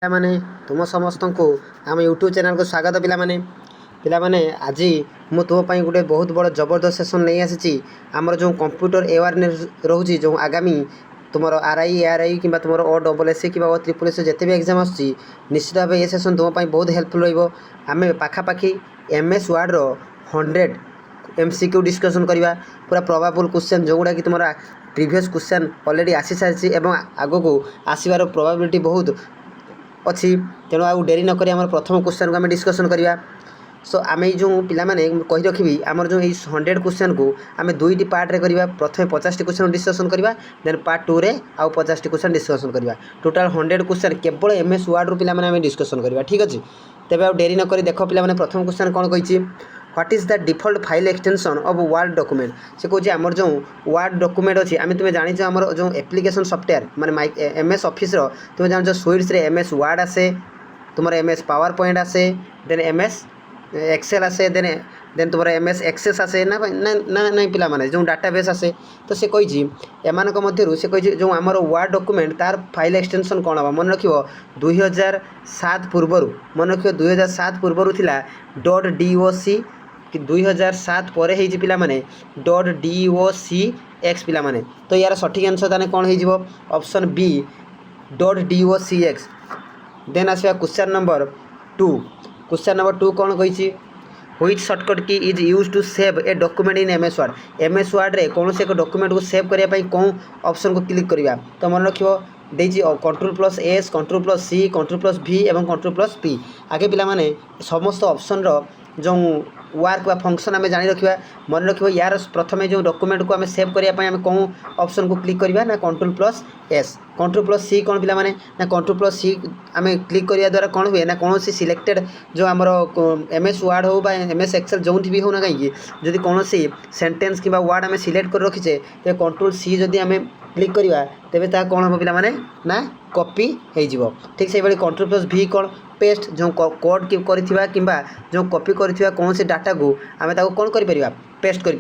ପିଲାମାନେ ତୁମ ସମସ୍ତଙ୍କୁ ଆମ ୟୁଟ୍ୟୁବ୍ ଚ୍ୟାନେଲ୍କୁ ସ୍ୱାଗତ। ପିଲାମାନେ ଆଜି ମୁଁ ତୁମ ପାଇଁ ଗୋଟେ ବହୁତ ବଡ଼ ଜବରଦସ୍ତ ସେସନ୍ ନେଇ ଆସିଛି। ଆମର ଯେଉଁ କମ୍ପ୍ୟୁଟର ଆୱାରନେସ୍ ରହୁଛି, ଯେଉଁ ଆଗାମୀ ତୁମର RI ARI କିମ୍ବା ତୁମର OSSC କିମ୍ବା OSSS ଯେତେ ବି ଏକ୍ଜାମ୍ ଆସୁଛି, ନିଶ୍ଚିତ ଭାବେ ଏ ସେସନ୍ ତୁମ ପାଇଁ ବହୁତ ହେଲ୍ପଫୁଲ୍ ରହିବ। ଆମେ ପାଖାପାଖି MS ୱାର୍ଡ଼ର 100 MCQ ଡିସ୍କସନ୍ କରିବା, ପୁରା ପ୍ରୋବାବୁଲ୍ କ୍ୱେଶ୍ଚନ୍ ଯେଉଁଗୁଡ଼ାକି ତୁମର ପ୍ରିଭିୟସ୍ କ୍ୱେଶ୍ଚନ୍ ଅଲରେଡ଼ି ଆସିସାରିଛି ଏବଂ ଆଗକୁ ଆସିବାର ପ୍ରୋବାବିଲିଟି ବହୁତ अच्छी। तेणु आउ डेरी नक प्रथम क्वेश्चन को आम डिस्कसन करवा। सो आम जो पिलाने कही रखी आमर जो 100 क्वेश्चन को आम दुईटी पार्ट्रे करवा। प्रथम 50 क्वेश्चन डिस्कसन करवा, देन पार्ट 2 रे आउ 50 क्वेश्चन डिस्कसन करवा। टोटाल 100 क्वेश्चन केवल MS वर्ड रु पिलाने डिस्कसन करवा। ठीक अच्छे, तेज आउ डेरी नक देख पिलाने प्रथम क्वेश्चन कौन कही, what is the default file extension of word document. से कहे आमर जो वर्ड डॉक्यूमेंट अच्छी आम तुम्हें जानी आमर जो एप्लिकेशन सॉफ्टवेयर माने MS ऑफिस तुम्हें जान स्विट्स रे MS वर्ड आसे, तुम MS पावर पॉइंट आसे, देन MS एक्सेल आसे, देन तुम MS एक्सेस आसे ना नहीं पिला माने जो डाटाबेस आसे। तो से कही एमान से कही जो आमर वर्ड डॉक्यूमेंट तार फाइल एक्सटेंशन कौन हम मन रख 2007 पूर्वर, मन रख 2007 पूर्वर थिला .doc कि 2007 पर पाने .docx पिलाने। तो यार सठिक आंसर ताने कौन हो, ऑप्शन बी .docx। देन आसवा क्वेश्चन नंबर 2। क्वेश्चन नंबर 2 कौन कही, which shortcut key is use to save a document in MS word. MS word रे कौन से एक डॉक्यूमेंट को सेव करने कौन ऑप्शन को क्लिक करवा। तो मन रख Ctrl+S, Ctrl+C, Ctrl+V और Ctrl+P। आगे पिलाने समस्त ऑप्शन जो वर्क व फंक्शन आम जानी रखा। मन रख यार प्रथम जो डॉक्यूमेंट को आम सेव करने आम कौन ऑप्शन को क्लिक करवा ना Ctrl+S, Ctrl+C कौन पिलाने ना Ctrl+C आम क्लिक करने द्वारा कौन हुए ना कौन सी सिलेक्टेड जो आमर MS वर्ड हो MS एक्सेल जो भी हो ना कहीं जदि कौन सी सेंटेंस कि वर्ड आम सिलेक्ट कर रखीचे तो Ctrl+C जदि आम क्लिक करवा तेरे ता कौन हम पिलाने ना कॉपी हो। ठीक से भाई Ctrl+V कौन पेस्ट जो कोड कि जो कॉपी कर कौन से डाटा को आम कौन कर पेस्ट कर।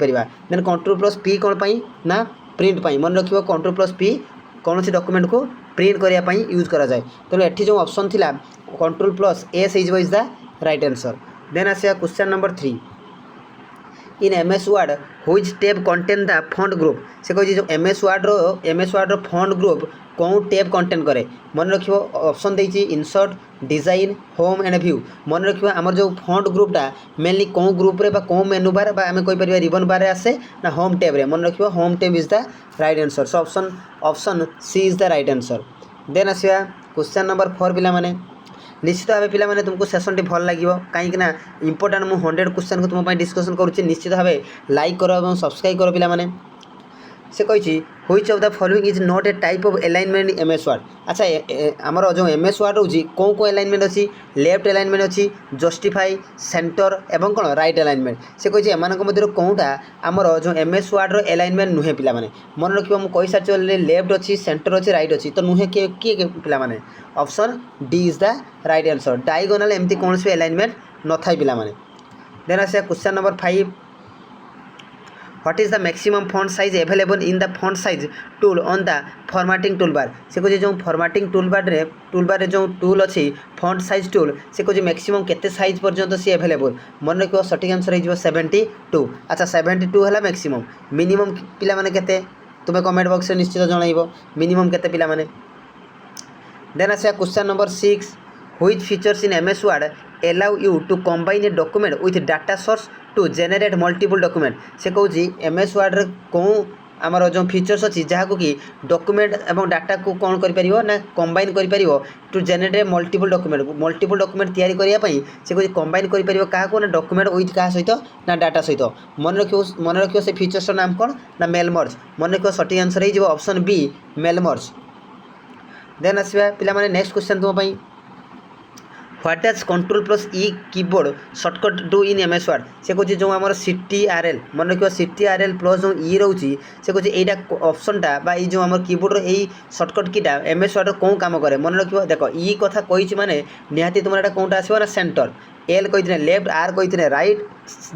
देन Ctrl+P कौन पाई ना प्रिंट पाई। मन रख Ctrl+P कौन से डॉक्यूमेंट को प्रिंट करने यूज करा जाए। तेणु एठी जो ऑप्शन थिला Ctrl+S is the right answer. Then आसिया question number 3। In MS word which tab contain the font group. से कही जो MS वर्ड रो फॉन्ट ग्रुप कौन टैब कंटेन करे। मन रख ऑप्शन देती insert, design, home and view. मन रख आमर जो फॉन्ट ग्रुपटा मेनली कौन ग्रुप रे कौन मेनू बार आम कहीपर रिबन बार आसे ना होम टैब रे। मन रख home tab is the right answer. So option C is the right answer. Then आसवा क्वेश्चन नंबर 4 पिलाने। निश्चित भाव पिलाने तुमको सेसन टी भल लगे कहीं इंपोर्टाट मुझे 100 क्वेश्चन को तुम डिस्कसन करुच्ची। निश्चित भाव लाइक कर और सब्सक्राइब कर पिलाने। से कही which of the following is not A type of alignment in MS word. अच्छा आमर जो MS वर्ड रोची कौन कौन अलाइनमेंट अच्छी, लेफ्ट अलाइनमेंट अच्छी, जस्टिफाई, सेंटर एवं कौन राइट अलाइनमेंट। से कही एम मध्य कौनटा आमर जो MS वर्ड रो अलाइनमेंट नुहे पिलाने। मन रख मुझे कही सारी लेफ्ट अच्छी, सेंटर अच्छी, राइट अच्छी। तो नुहे किए पिलाने option D is the right answer. Diagonal एमती कौन से अलाइनमेंट न थाई पिलाने। देन आस question number 5। What is the maximum font size available in the font size tool on the formatting toolbar. से कहे जो फॉर्मेटिंग टूल बार जो टूल अच्छी फॉन्ट साइज टूल से कहे मैक्सिमम केते साइज पर्यंत सी अवेलेबल। मन रख सठिक आंसर हो 72। अच्छा 72 है मैक्सिमम। मिनिमम पिलाने केते तुम्हें कमेंट बॉक्स में निश्चित जनइब मिनिमम केते पिलाने। देन आस question number 6। Which features in MS word allow you to combine a document with data source to generate multiple document. से कहे MS वर्ड कौन आमर जो फीचर्स अच्छी जहाँ कि डॉक्यूमेंट एवं डाटा को कौन कर ना कंबाइन कर टू जेनेरेट मल्टीपल डॉक्यूमेंट तैयारी करने से कहे कंबाइन कर क्या डॉक्यूमेंट विथ क्या सहित ना डाटा सहित। मन रख से फीचर्स नाम कौन ना मेल मर्ज। मन रख सठिक आंसर हो option B mail merge. Then आसवा पिलाने नेक्स्ट क्वेश्चन तुम। What does Ctrl+E keyboard shortcut do in MS word. से कहे जो आम CTRL मन रख CTRL प्लस जो ई रोचे से कहे यहाँ ऑप्शनटा जो आम कीबोर्ड यही शॉर्टकट कीटा MS वर्ड कौन काम करे। मन रख देख ई कथा कही माने निहाती तुम यहाँ कौनटा आसो ना सेंटर। एल कही लेफ्ट, आर कही राइट,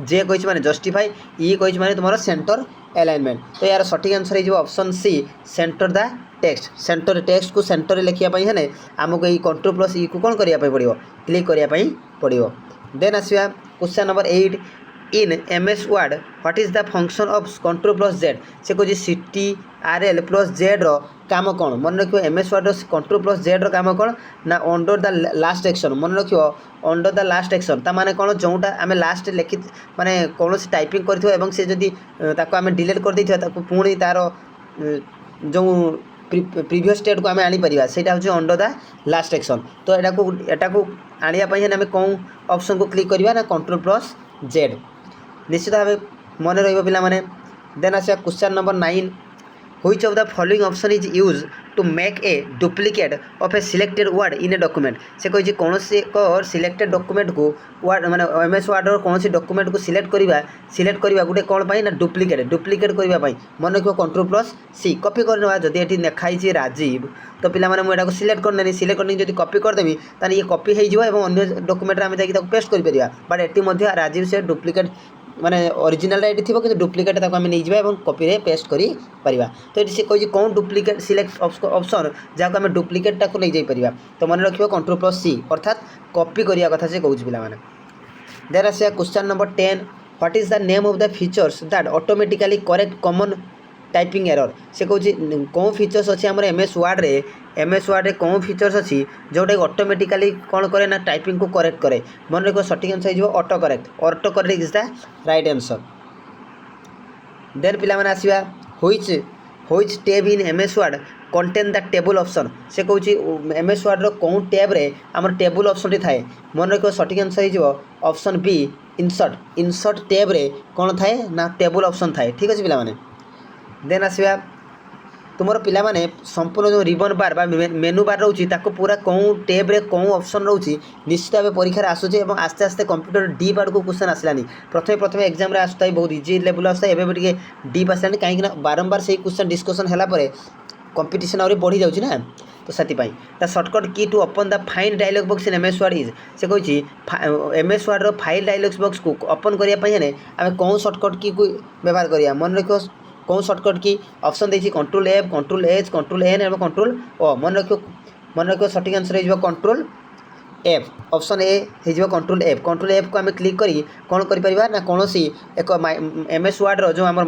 जे कही जस्टिफाई, ई कही तुम सेंटर अलाइनमेंट तो यार सठिक आंसर हो option C center the text को सेंटर लिखापी है आमको ये कंट्रोल प्लस ई को कौन करने पड़ो क्लिक करने पड़ो देन आसवा question number 8 in MS word what is the function of control plus Z से कह सीटी आरएल प्लस जेड रो काम कौन मन रखियो MS word control plus Z रो काम कौन ना अंडर द लास्ट एक्शन मन रखियो अंडर द लास्ट एक्शन ता माने कौन जोटा आम लास्ट लिखि माने कौन टाइपिंग कर से जदि आम डिलीट कर देथियो ताको पुणी तार जो प्रीवियस स्टेट को आम आनीपर से अंडर द लास्ट एक्शन तो एटा को आने आम कौन ऑप्शन को क्लिक करवा ना कंट्रोल प्लस जेड निश्चित भाव मन रहा देन आसा question number 9 which of the following option is use to make a duplicate of a selected word in a document से कही कौन एक सिलेक्टेड डॉक्यूमेंट को वर्ड माने एमएस वर्ड कौन डॉक्यूमेंट को सिलेक्ट करवा गोटे कौन पाई ना डुप्लिकेट करने मन रखियो कंट्रोल प्लस सी कॉपी करना जदि ये लिखाई राजीव तो पिला माने मुझे सिलेक्ट करने जब कॉपी करदेवी ताने ये कॉपी हो अन्य डॉक्यूमेंट आम जाकि पेस्ट कर बट ये राजीव से डुप्लिकेट माने ओरिजिनल ये थी कि डुप्लिकेट आम नहीं कॉपी रे पेस्ट करी परिबा तो ये कही कौन डुप्लिकेट सिलेक्ट ऑप्शन जहाँ आम डुप्लिकेटा को नहीं जापर तो मन रखियो कंट्रोल प्लस सी अर्थात कॉपी करिया कथा से कहूँ पिला माने देन आसा question number 10 what is the name of the features that automatically correct common typing error से कहूँ कौन फीचर्स अच्छी आम एमएस वर्ड रे कौन फीचर्स अच्छी जोटा ऑटोमेटिकली कौन करे ना टाइपिंग को करेक्ट करे मन रखो सठिक आंसर हो autocorrect is the right answer then पिला माने आसीबा which tab in MS word contain the table option से कहूँ एमएस वर्ड रो कौन टैब रे आमर टेबल ऑप्शन थाए मन रखो सठिक आंसर हो ऑप्शन बी इंसर्ट टैब रे कौन थाए ना टेबल ऑप्शन थाए ठीक अच्छे पिला माने देन आसवा तुम पिला माने संपूर्ण जो रिबन बार मेनू बार रोचे पूरा कौन टैब रे कौन ऑप्शन रोचे निश्चित भाव परीक्षा आसूचे आस्ते आस्ते कंप्यूटर डीप आड़ को क्वेश्चन आसलानी प्रथम एग्जाम आसता बहुत इजी लेवल आसता है डीप आसलानी कहीं बारंबार से क्वेश्चन डिस्कसन है कंपटीशन आहुरी बढ़ी जाऊँगी ना तो से the shortcut key to open the file dialog box in MS word is से कही एमएस वर्ड रो फाइल डायलॉग बॉक्स को ओपन करने आम कौन सर्टकट की व्यवहार करिया मन रखो कौन सर्टकट की ऑप्शन देखिए control F control H control N एवं कंट्रोल ओ मन रखियो सठिक आंसर हो कंट्रोल एफ ऑप्शन ए हो कंट्रोल एफ को आम क्लिक करी कौन कर ना कौन एक एमएस वर्ड रो जो आम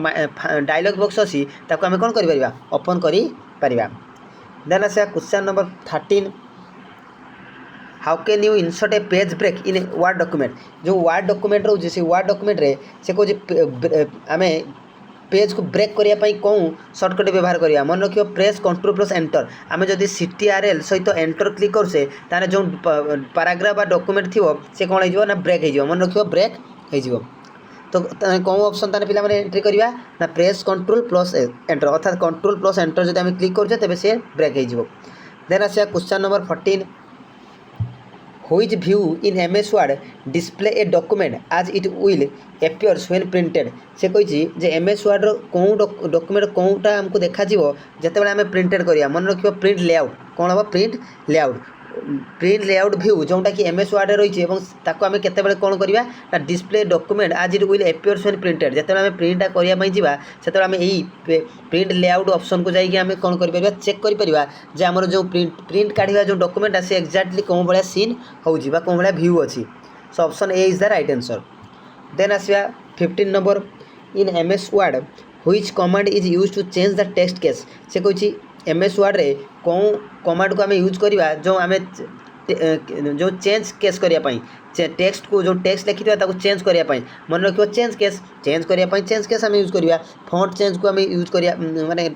डायलॉग बॉक्स अच्छी ताको आम कौन कर ओपन कर देन आसा question number 13 how can you insert a page break in word document जो वर्ड डॉक्यूमेंट रोचे से वर्ड डॉक्यूमेंट रे से कहे आम पेज को ब्रेक करने कौन सर्टकट व्यवहार करिया मन रखियो प्रेस कंट्रोल प्लस एंटर आम जदि CTRL सहित एंटर क्लिक करसे ताने जो पैराग्राफ बा डॉक्यूमेंट थी से कौन हो ना ब्रेक हो मन रखियो ब्रेक हो तो कौन ऑप्शन ताने पिला माने एंट्री करिया ना प्रेस कंट्रोल प्लस एंटर अर्थात कंट्रोल प्लस एंटर जदि आम क्लिक करछे तबे से ब्रेक हो देन आसा question number 14 which view in MS word display a document as it will appears when printed से कही जे एमएस वर्ड कौन डॉक्यूमेंट कौनटा आमको देखा जिते आम प्रिंटेड करिया मन रखियो प्रिंट लेआउट कौन हम प्रिंट लेआउट व्यू जोटा कि एमएस वर्ड रही आम केते कौन करवा ना display document as it will appears when printed जिते आम प्रिंटा करने जावा से आम यही प्रिंट लेआउट ऑप्शन को जाइए आम कौन कर चेक कर जे आमर जो प्रिंट काढ़ा जो डॉक्यूमेंट से एक्जाक्टली कौन भाया सीन होउची बा कौन भाया व्यू अच्छी so option A is the right answer then आसवा 15 number in MS word which command is use to change the text case से कही एमएस वर्ड रे कौन कमांड को आम यूज करवा जो आम जो चेंज केस करने टेक्स्ट को जो टेक्स्ट लिखी चेंज करने मन रखियो चेंज करने चेंज केस आम यूज करवा फॉन्ट चेंज को आम यूज करिया माने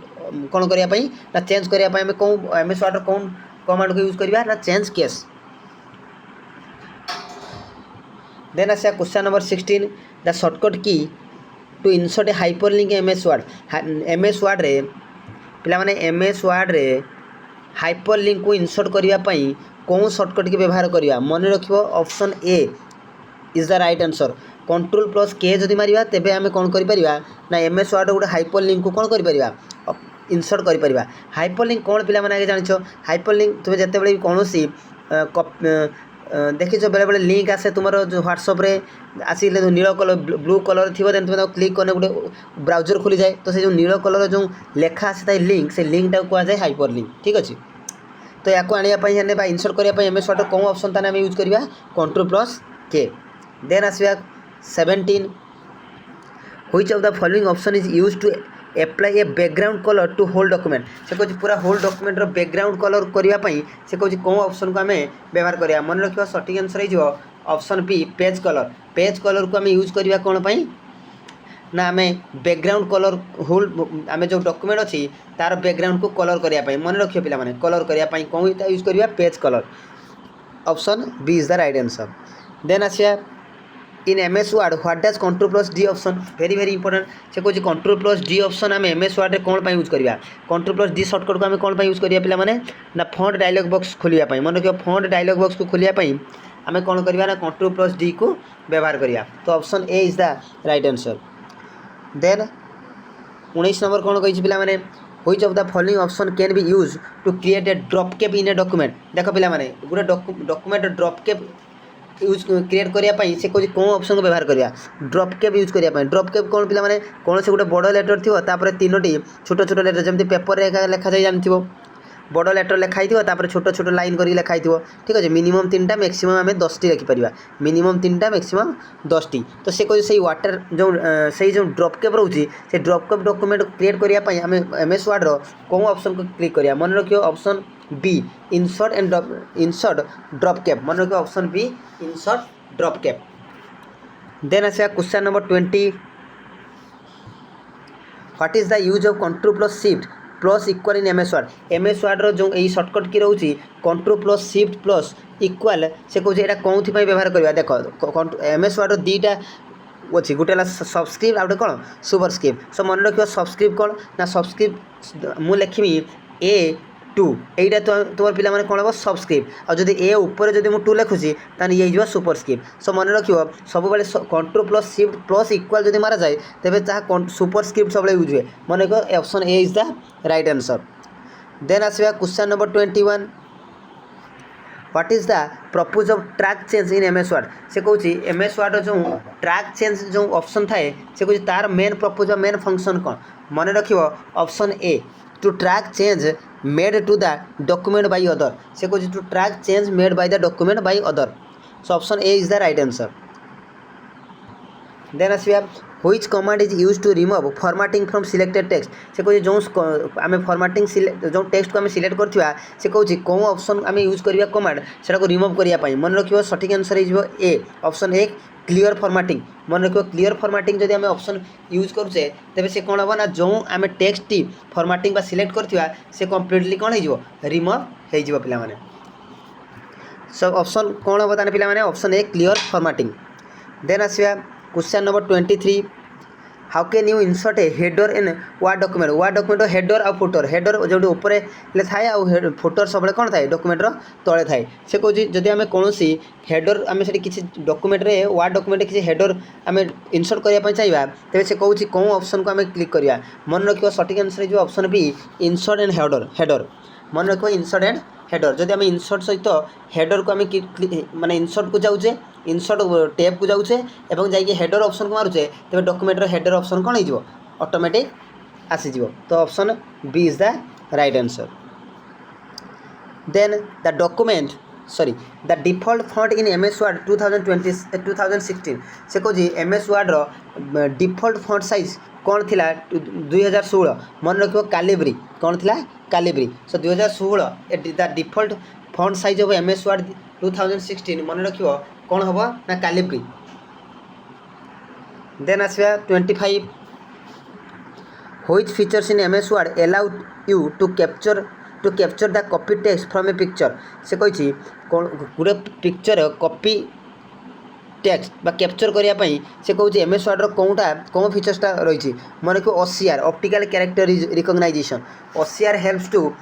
कौन करने ना चेंज करने आम कौन एमएस वर्ड कौन कमांड को यूज करवा ना चेंज केस देन आसा question number 16 the shortcut key to insert a hyperlink MS word रे पिला माने एमएस वर्ड रे हाइपरलिंक को इंसर्ट करने कौन शॉर्टकट की व्यवहार करिया मन रखियो option A is the right answer control plus K जदि मारिबा तेबे आमे कौन करि परिबा ना एमएस वर्ड गोटे हाइपरलिंक को कौन करि परिबा इंसर्ट करि परिबा हाइपरलिंक कौन पिला माने आगे जानिछो हाइपरलिंक तुमे जते बेले कोनोसी देखिछ बेले बेले लिंक आसे तुम जो व्हाट्सअप रे आसिले जो नील कलर ब्लू कलर थी देन तुम क्लिक करने गोटे ब्राउजर खोली जाए तो से जो नील कलर जो लेखा आसे लिंक से लिंक टाक कह जाए हाइपर लिंक ठीक अच्छे। तो या आने इनसर्ट करने एम एस वर्ड कौन ऑप्शन ताने आम यूज करवा Ctrl+K। देन आसवा 17 which of the following option is use to apply a background colour to whole document से कह पूरा होल डॉक्यूमेंट रो बैकग्राउंड कलर करने से कह कौन ऑप्शन को आम व्यवहार करा मन रखा सठिक आंसर हो ऑप्शन बी पेज कलर को आम यूज करवा कौन पाई ना आम बैकग्राउंड कलर होल आम जो डॉक्यूमेंट अच्छी तार बैकग्राउंड को कलर करने मन रखिए पे कलर करने कौन यूज करवा page colour option B is the right answer. Then आसिया in M S word what does Ctrl+D option very very important से कह Ctrl+D ऑप्शन आम एम एस वर्ड कौन यूज करवा Ctrl+D सर्टकट को आम कौन यूज करवा पे ना फॉन्ट डायलॉग बॉक्स खोलिया मन रखिए फॉन्ट डायलॉग बॉक्स को खोलिया आम कौन करवा ना Ctrl+D को व्यवहार करवा तो option A is the right answer. Then 19 number कौन कही पे which of the following option can be use to create a drop cap in a document देख पे गोटे document drop cap use create करने से कौन कौन ऑप्शन को व्यवहार करवा ड्रॉप कैप यूज करने ड्रॉप कैप कौन पे कौन से गोटे बड़ लेटर थी तीनोटी छोट छोट लेटर जमी पेपर लेखा जाए जानते बड़ लेटर लिखाई थोड़ा छोट छोट लाइन कर लिखाई ठीक अच्छे मिनिमम 3टा मैक्सिमम आम 10टी लिखिपर मिनिमम 3टा मैक्सिमम 10टी तो से कह से वाटर जो से जो ड्रॉप कैप रोचे से ड्रॉप कैप डॉक्यूमेंट क्रिएट करने आम एम एस वर्ड कौन ऑप्शन को क्लिक करिया मन रखियो option B insert drop cap मन रखियो option B insert drop cap. Then आसा question number 20 what is the use of Ctrl+Shift+ equal in M S word जो यही सर्टकट की रोचे Ctrl+Shift+ इक्वल से कौन यहाँ कौन व्यवहार करवा देख एम एस वर्ड दीटा अच्छी गोटे सबस्क्रिप्ट आउटे कौन सुपरस्क्रिप्ट सो मन रखिए सबस्क्रिप्ट कौन ना सबस्क्रिप्ट मुझे लिखी A2 यहीटा तुम पे कौन हम सबस्क्रिप्ट और जब ए उपर जब मुझे 2 लिखुची तो ये सुपरस्क्रिप्ट सो मन रखिए सब Ctrl+Shift+ इक्वल जब मारा जाए तेज जहाँ सुपरस्क्रिप्ट सब यूज हुए मन रखिए option A is the right answer. Then आसवा question number 21 what is the purpose of track change in M S word से कौन एम एस वर्ड जो ट्रैक चेंज जो ऑप्शन थाए से कौन तार मेन प्रपोज मेन फंक्शन कौन मन रखिए option A to track change made to the document by other से कौन to track change made by the document by other so option A is the right answer. Then आसवा which command is use to remove formatting from selected text से कौन जो आम formatting जो text को आम सिलेक्ट करवा से कौन कौन ऑप्शन आम यूज करवा कमांड से रिमूव करने मन रखिए सठिक आंसर हो A option A clear formatting मन रखिए क्लियर फॉर्मेटिंग जब आम ऑप्शन यूज करुचे तेज से कौन हम ना जो आम टेक्स्ट टी फॉर्मेटिंग सिलेक्ट करवा से कम्प्लीटली कौन हो रिमूव हो पे सो ऑप्शन कौन हम ताने पे option A clear formatting. Then आसवा question number 23 how can you insert a header in word document header और फुटर हेडर जो ऊपर थाए आ फुटर सब कौन थाए डॉक्यूमेंटर तले थाए से कौन जदि आम कौन हेडर आम से किसी डॉक्यूमेंट रे वर्ड डॉक्यूमेंट किसी हेडर आम इंसर्ट करने चाहिए तेज से कौन कौन ऑप्शन को आम क्लिक करवा मन रखिए सठिक आंसर जो option B insert and header मन रखिए इंसर्ट एंड हेडर जब आम इंसर्ट सहित हेडर को आम माने इंसर्ट को जाऊे इंसर्ट टैब को जाऊे और जाइए हेडर ऑप्शन को मारुचे तेज डॉक्यूमेंट हेडर ऑप्शन कौन हो ऑटोमेटिक आसीज तो option B is the right answer. Then the default font in M S word 2016 से कौन M S word default font size कौन थी 2016 मन रखिए कैलिब्री कौन थी Calibri so 2016 the default font size of M S word 2016 मन रखिए कौन हम ना कैलिब्री। देन आसवा 25 which features in M S word allow you to capture the copy text from a picture से कही गोटे पिक्चर कॉपी टेक्स्ट बा कैप्चर करने से कौन एम एस वर्ड कौनटा कौन फीचर्सटा रही मन को OCR optical character recognition OCR helps to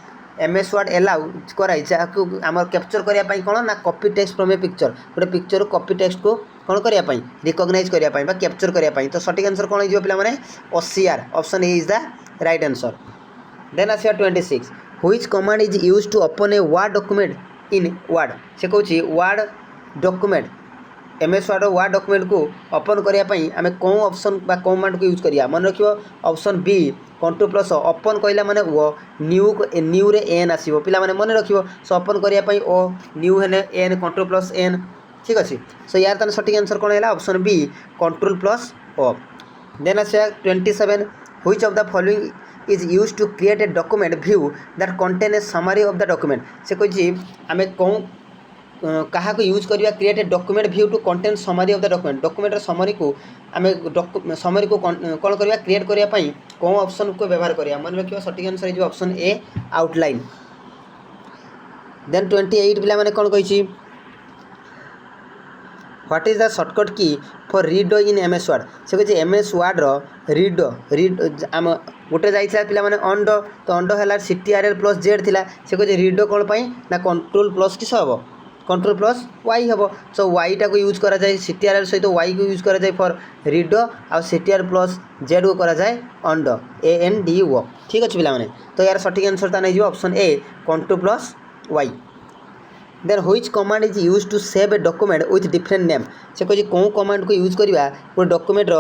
M S word allow कराई जहाँ आम कैप्चर करने कौन ना copy text from a picture गोटे पिक्चर कॉपी टेक्स्ट को कौन करने रिकग्नाइज करने कैप्चर करने तो सठिक आंसर कौन हो पे OCR option A is the right answer. Then आसवा 26 which command is use to open a word document in word से कौन word document MS word document को ओपन करने आम कौन ऑप्शन बा कमांड को यूज करिया मन रखियो option B control plus open कहला माने ओ न्यू रे एन आसीबो पिला माने मन रखियो सो ओपन करने ओ न्यू हेने एन कंट्रोल प्लस एन ठीक अच्छे सो यार तान सठिक आंसर कौन है option B control plus O then आसे 27 which of the following is use to create a document view that contain a summary of the document से कही आम कौन क्या यूज करवा create a document view to contain summary of the document summary को आम summary को कौन करवा क्रिएट करने कौन ऑप्शन को व्यवहार करिया मन रखियो सठिक आंसर हो ऑप्शन ए आउटलाइन देन 28 पिला माने कौन कही व्हाट इज द शॉर्टकट की for read in MS Word से कहे एमएस वर्ड रीड आम गोटे जाइए पिला माने अंड तो अंड है CTRL प्लस जेड थिला से कहे रीड कौन पाई ना कंट्रोल प्लस किस हम कंट्रोल प्लस वाई हम सो वाई टा को यूज करा जाए CTRL सहित वाई को यूज करा जाए फॉर रीड आ CTRL प्लस जेड को करा जाए अंड AND ठीक अच्छे पिला माने तो यार सठिक आंसर तान हो option A control plus Y then which command is use to save a document with different name से कहे कौन कमांड को यूज करवा गोटे डॉक्यूमेंट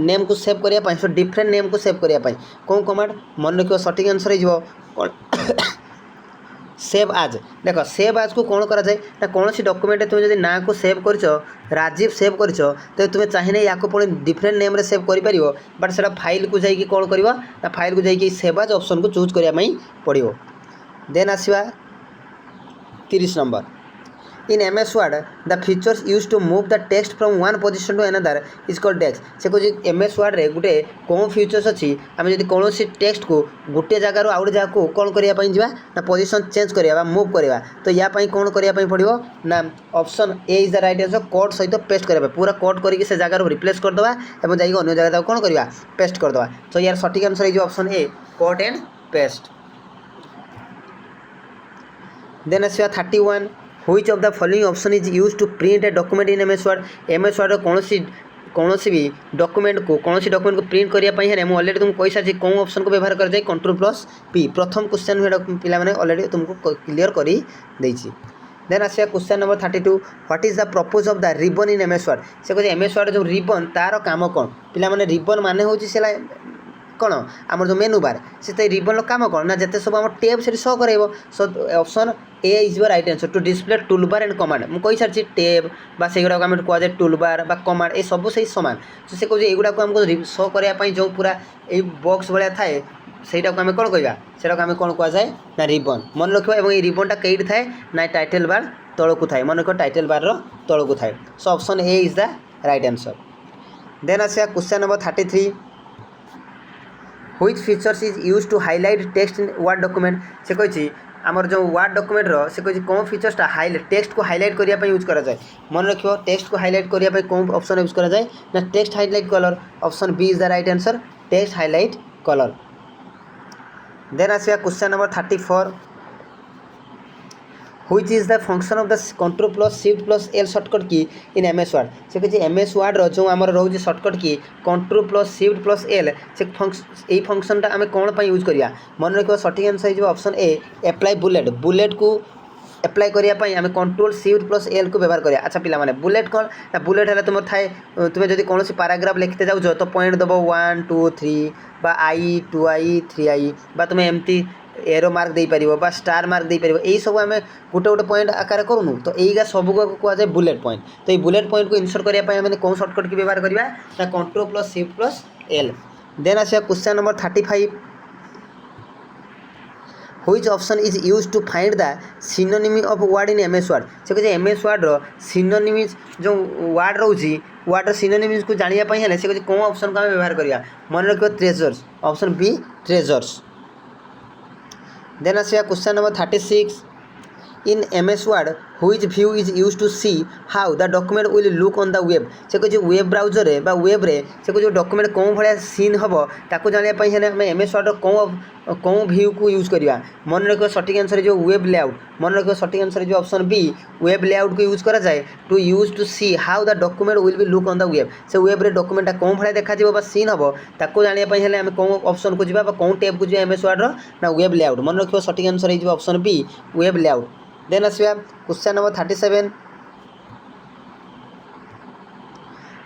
नेम को सेव करने सो डिफरेंट नेम को सेव करने कौन कमांड मन रखियो सठिक आंसर हो सेव आज देख सेव आज को कौन करा जाए ना कौन सी डॉक्यूमेंट तुम जब ना को सेव कर राजीव सेव कर तो तुम्हें चाहिए या पुणी डिफरेंट नेम रे सेव कर बट से फाइल को जाकि कौन कर ना फाइल को जाकि सेव आज ऑप्शन को चूज करने पड़ो देन आसवा 30 number in MS word the features use to move the text from one position to another is called डेक्स से कहे एमएस वर्ड रे गोटे कौन फीचर्स अच्छी आम जब कौन टेक्स्ट को गोटे जगार आउ गोटे जगह को कौन करने जा ना पोजिशन चेंज करवा मूव करवा तो या कौन करने पड़ो ना option A is the right answer code सहित पेस्ट करवा पूरा कोड करके से जगार रिप्लेस करदे और जाइए अन्य जगह कौन करवा पेस्ट करदे तो यार सठिक आंसर हो option A cut and paste then आसवा 31 which of the following option is use to print a document in MS word कौन भी डॉक्यूमेंट को प्रिंट करने मुझे ऑलरेडी तुमको कही सारी कौन ऑप्शन को व्यवहार कर जाए कंट्रोल प्लस पी प्रथम क्वेश्चन पिला माने ऑलरेडी तुमको क्लियर कर देन आसवा question number 32 what is the purpose of the ribbon in MS Word से कहे एमएस वर्ड जो रिबन तार काम कौन पिला माने रिबन माने होची से कौन आम जो मेनू बार से रिबन काम कौन ना जिते सब आम टेब से शो कर so option A is your right answer to display toolbar and command मुझे सारी टेब से गुड़ा आम कहुए टूलबार कमांड ये सब से सामान तो से कहे युवा को आमको शो करने जो पूरा ये बॉक्स भाया थाए सहीटा को आम कौन कहवा से आम कौन कहुए ना रिबन मन रखा और ये रिबनटा कईट थाए ना टाइटल बार तौक थाए मन रख टाइटल बार तौक थाए so option A is the right answer then आसा question number 33 which features is use to highlight text in word document से कही आमर जो वर्ड डॉक्यूमेंट से कही कौन फीचर्सटा हाईलाइट टेक्स्ट को हाईलाइट करने यूज करा जाए मन रखियो टेक्स्ट को हाईलाइट करने कौन ऑप्शन यूज करा जाए ना text highlight colour option B is the right answer text highlight colour then आसवा question number 34 which is the function of the control plus shift plus L shortcut key in MS Word से कहे MS word जो आम रोज shortcut की control plus shift plus L से फंक्शनटा आम कौन पर यूज करिया मन रखियो सठिक आंसर हो ऑप्शन ए एप्लाई बुलेट को एप्लाई करने आम कंट्रोल शिफ्ट प्लस एल को व्यवहार करिया अच्छा पिला माने बुलेट कौन ना बुलेट है तुम थाए तुम्हें जब कौन पैराग्राफ लिखते जाओ तो पॉइंट दब 1 2 3 बा I 2I 3I बा तुम्हें एमती एरो मार्क दे पारिबो बा स्टार मार्क दे पारिबो एई सब आमे गोटे गोटे पॉइंट आकार करूनु तो एईगा सब को कह जाए बुलेट पॉइंट तो ये बुलेट पॉइंट को इंसर्ट करने पे आमे कौन शॉर्टकट की व्यवहार करबा ना control plus shift plus L then आसे question number 35 which option is use to find the synonym of word in MS Word से कहे एमएस वर्ड रो सिनोनिम्स जो वर्ड रोची वर्ड रो सिनोनिम्स को जानिया पई हेले से कहे कौन ऑप्शन को आमे व्यवहार करिया मन रखियो thesaurus option B thesaurus then आसवा question number 36 in MS word which view is use to see how the document will look on the web से कहे वेब ब्राउजर रे बा वेब रे से कहे डॉक्यूमेंट कौन भाया सीन हम ताको जानिया पई हेले हम एमएस वर्ड कौन व्यू को यूज करिया मन रखियो सठिक आंसर जो वेब लेआउट मन रखियो सठिक आंसर जो ऑप्शन बी वेब लेआउट को यूज करा जाए to use to see how the document will be look on the web से वेब रे डॉक्यूमेंटा कौन भाया देखा जीवो बा सीन हम ताको जानिया पई हेले हम कौन ऑप्शन को जीवा बा कौन टैब को जीवा एमएस वर्ड रो ना वेब लेआउट मन रखियो सठिक आंसर हो option B web layout then आसवा क्वेश्चन नंबर 37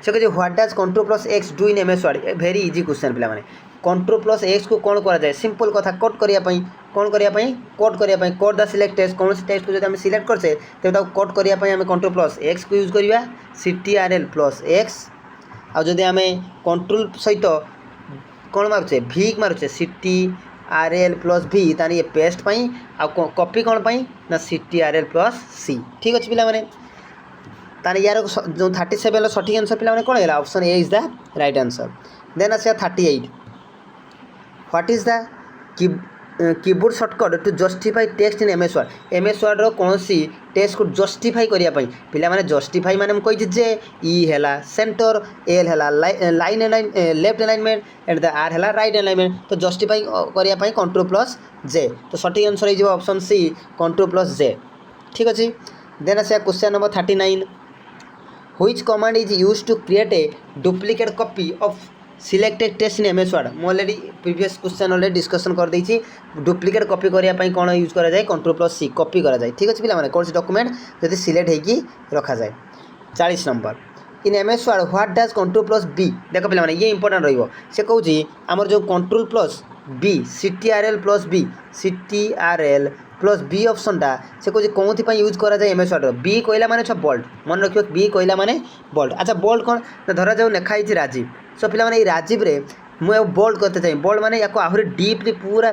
से कहे what does control plus X do in MS word very easy question पिला माने कंट्रोल प्लस एक्स को कौन करा जाए सिंपल कथा कोड करिया पई कौन करिया पई कोड करिया पई कोड द सिलेक्ट टेक्स्ट कौन सी टेक्स्ट को जब हम सिलेक्ट करछे तब ताको कोड करिया पई हम कंट्रोल प्लस एक्स को यूज करिया ctrl प्लस एक्स आ जदि हम कंट्रोल सहित कौन मारुचे v मारुचे ctrl प्लस v तानी ये पेस्ट पई आ कॉपी कौन पई ना ctrl प्लस c ठीक अछि पिला माने तानी यार जो 37 लो सठिक आंसर पिला माने कोन हैला option A is the right answer then आसे 38 what is the keyboard shortcut to justify text in MS word रो कौन सी टेक्स्ट को जस्टिफाई करिया पई पिला माने जस्टिफाई माने हम कहि जे ई हैला सेंटर एल हैला line left alignment and the R हैला राइट अलाइनमेंट तो जस्टिफाई करिया पई कंट्रोल प्लस जे तो सठिक आंसर हे जे option C control plus J ठीक अछि देन आसे question number 39 which command is used to create a duplicate copy of selected text in MS Word मु already previous question already discussion कर देछि डुप्लीकेट कॉपी करिया पई कोन यूज करा जाय कंट्रोल प्लस सी कॉपी करा जाय ठीक अछि पिला माने कोन डॉक्यूमेंट जदि सिलेक्ट हे की रखा जाय 40 number in MS word what does control plus B देखो पिला माने ये इंपोर्टेंट रहिबो से कहू जी हमर जो control plus B ctrl plus B ctrl plus B option टा से कहू कौन थी यूज करा जाए एमएस वर्ड बी कहला माने छ बोल्ड मन रखियो बी कहला माने बोल्ड अच्छा बोल्ड कौन धरा जाऊ लेखाई राजीव सो पिला माने राजीव रे मुझे बोल्ड करते चाहिए बोल्ड माने या आहरी डीपली पूरा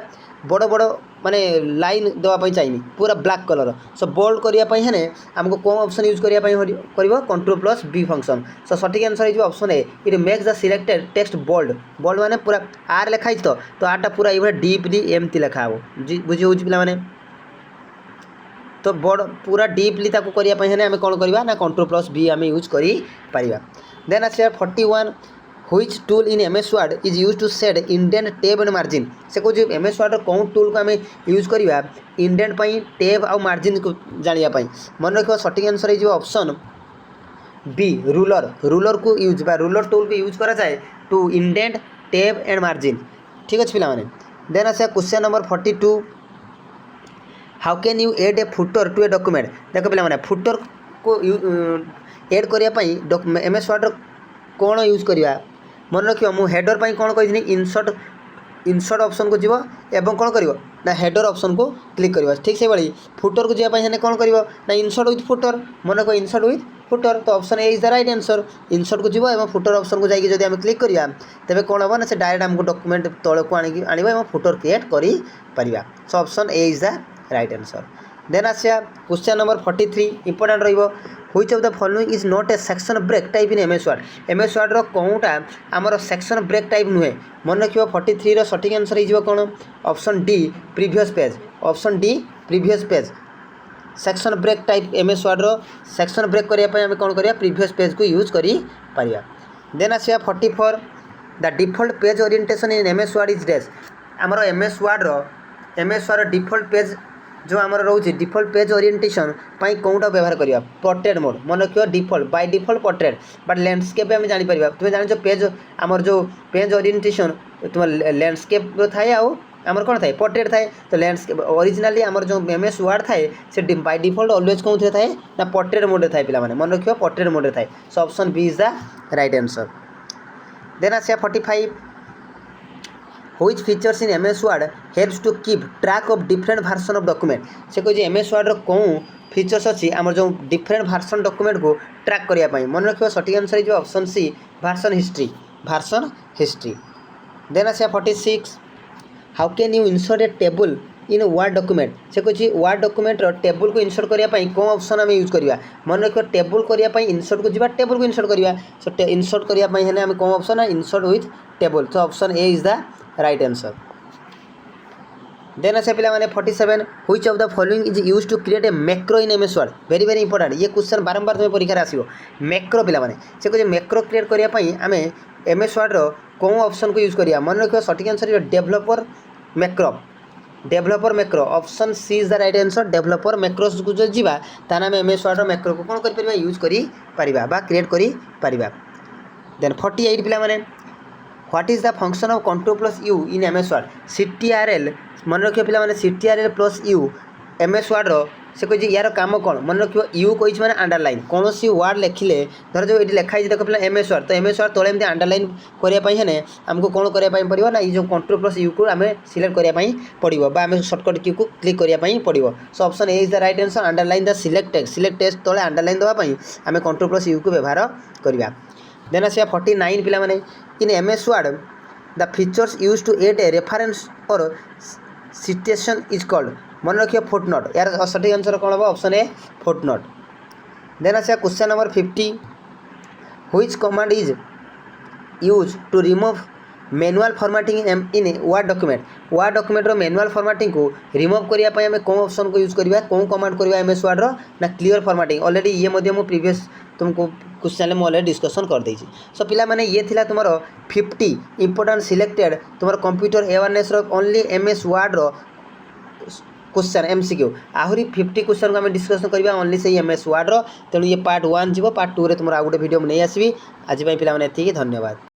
बड़ बड़ माने लाइन देवाई चाहिए पूरा ब्लैक कलर सो बोल्ड करने है आमको कौन ऑप्शन यूज करने control plus B function so सठिक आंसर हो option A it makes the selected text bold bold माने पूरा आर लिखाई तो आर टा पूरा ये डीपली एमती लिखा हे बुझी हो पाने तो बड़ पूरा डीपली करने आम कौन करवा ना कंट्रोल प्लस बी आम यूज कर देन आस 41 which tool in MS word is use to set indent tab and margin से कौन एमएस वर्ड कौन टूल को आम यूज करवा इंडेंट टैब आउ मार्जिन को जानापी मन रख सठिक आंसर हो ऑप्शन बी रूलर रूलर को यूज रूलर टूल को यूज करा जाए to indent tab and margin ठीक अच्छे पिला देन आस question number 42 how can you add a footer to a document देख पे फुटर को एड करने एमएस वर्ड कौन यूज करवा मन रख मुझे हेडर पर कौन कही इंसर्ट ऑप्शन को जीव एवं कौन कर ना हेडर ऑप्शन को क्लिक करवा ठीक से भाई फुटर को जावाई कौन कर ना इंसर्ट विथ फुटर मन रख इंसर्ट विथ फुटर तो option A is the right answer insert को जीव एवं फुटर ऑप्शन को जाकि जब क्लिक करवा तेज कौन हम ना से डायरेक्ट आमको डॉक्यूमेंट तौक को आने फुटर क्रिएट कर so option A is the right answer then आसिया क्वेश्चन नंबर 43 इंपोर्टेंट रहिबो which of the following is not a section break type in MS word रो कौनटा आमर सेक्शन ब्रेक टाइप नुहे मन रखियो 43 रो सठिक आंसर हिजो कोन option D previous page option D previous page section break type MS word रो सेक्शन ब्रेक करिया पय हम कोन करिया प्रीवियस पेज को यूज करी पारिया देन आसिया 44 the default page orientation in MS word is dash आमर एमएस वर्ड डिफॉल्ट पेज जो आम रोचे डिफॉल्ट पेज ओरिएंटेशन पाई कौटा व्यवहार करवा पोर्ट्रेट मोड मन रखियो default by default portrait but landscape आम जापर तुम जान पेज आमर जो पेज ओरिएंटेशन तुम लैंडस्केप थाए आमर कौन थाए पोर्ट्रेट थाए तो लैंडस्केप ओरिजिनली आमर जो एमएस वर्ड थाए से बाय डिफॉल्ट ऑलवेज कौन थाए ना पोर्ट्रेट मोड थाए पिला माने मन रखियो पोर्ट्रेट मोड थाए so option B is the right answer then आसिया 45 which features in MS word helps to keep track of different version of document से कहे एमएस वर्ड कौन फीचर्स अच्छी आमर जो डिफरेंट वर्जन डॉक्यूमेंट को ट्रैक करने मन रखिए सठिक आंसर हो option C version history then आसिया 46 how can you insert a table in word document से कहे वर्ड डॉक्यूमेंट टेबल को इंसर्ट करने कौन ऑप्शन आम यूज करवा मन रखिए टेबल करने इंसर्ट को जी टेबल को इंसर्ट करवा सो इंसर्ट करने आम कौन ऑप्शन है इंसर्ट विथ टेबल तो option A is the right answer then आसे पिला माने 47 which of the following is used to create a macro in MS word very very important ये क्वेश्चन बारंबार तुम परीक्षा आसीबो मैक्रो पिला माने से कहे मैक्रो क्रिएट करिया पई आमे एमएस वर्ड रो कौन ऑप्शन को यूज करिया मन रखियो सठिक answer developer macro option C is the right answer developer macros को जो जीवा ताना में एमएस वर्ड रो मैक्रो को कोन करि परिबा यूज करि परिबा बा क्रिएट करि परिबा देन 48 पिला माने what is the function of control plus U in MS Word ctrl मन रखिए पिला माने ctrl plus U MS word रो से कही यार काम कौन मन रख यू कही मैंने अंडरलाइन कौन सी वार्ड लिखिले धर जो ये लिखाई देख पे एम एस वार्ड तो एम एस वार्ड तले एमती अंडरलाइन करने आमको कौन करने पड़ो ना ये कंट्रोल प्लस यू को आम सिलेक्ट करने पड़ो आम सर्टकट क्यू को क्लिक करने पड़ो सो option A is the right answer underline the select text तले अंडरलाइन देवाई आम कंट्रोल प्लस यू को व्यवहार करवा देन आसा 49 पिला माने in M S word the features use to add a reference or citation is called मन रखिए फुटनोट यार सठिक आंसर कौन हम ऑप्शन ए फुटनोट देन आसा question number 50 which command is use to remove manual formatting in word document रो manual formatting को remove करने आम कौन ऑप्शन को यूज करवा कौन कमांड करवा एम एस वार्ड रो ना क्लियर फॉर्मेटिंग ऑलरेडी ये मो प्रीवियस तुमको क्वेश्चन में ऑलरेडी डिस्कसन कर देछि सो पिला माने ये थिला तुमर 50 इंपोर्टेंट सिलेक्टेड तुमर कंप्यूटर अवेयरनेस रो ओनली एम एस वार्ड रो क्वेश्चन एमसीक्यू आहरी 50 क्वेश्चन को आम डिस्कसन करवा only say M S ward रो तेणु ये पार्ट 1 जीव पार्ट 2 रे तुम आउ गोटे वीडियो नहीं आसबि आज पिला माने एतिकी धन्यवाद।